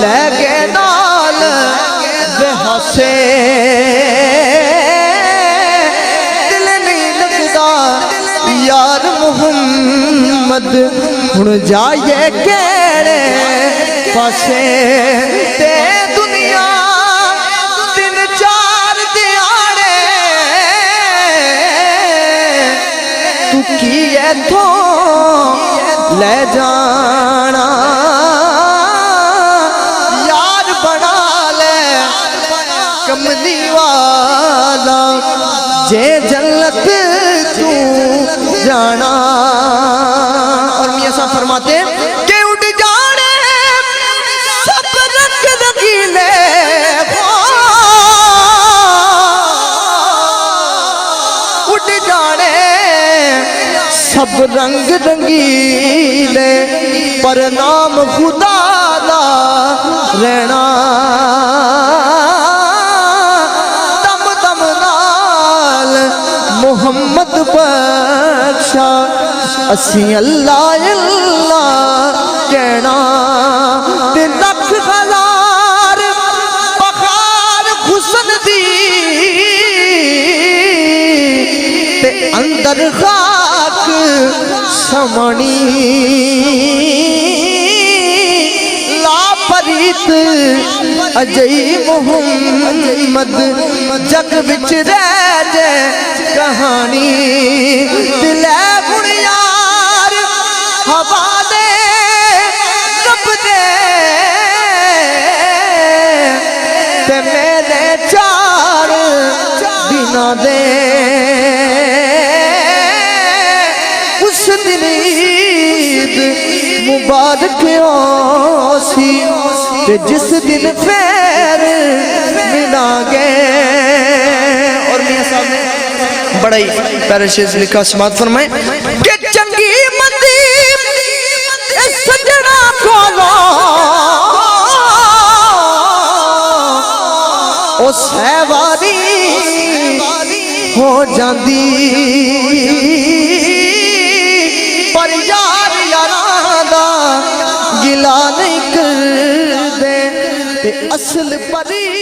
لے گئے نال بے ہاسے دل نہیں لگدا یار محمد ہن جائے کیڑے پاسے تے دنیا تین چار دیاڑے تو کی ایتھوں لے جانا یار بنا لے کملی والا جے جنت تو جانا۔ اور میاں صاحب فرماتے ہیں کہ اٹھ جانے سب رنگ رنگیلے اٹھ جانے سب رنگ رنگیلے پر نام خدا دا رہنا دم دم نال محمد بخشا اسی اللہ اللہ کہنا تے لکھ ہزار بخار حسن دی تے اندر خاک سمانی لا پریت اجئی محمد جگ بچ رہ جے کہانی دلے بنیار حوالے رب دے تے میرے چار بنا دے اس دن عید مبارک سی تے جس دن پھر ملا گے۔ اور میاں صاحب نے بڑا ہی پیارا شعر لکھا، سماعت فرمائیں کہ چنگی مندی سجنا کولو او سہواری ہو جاندی پر یار یاراں دا گلا نہیں کردے تے اصل پری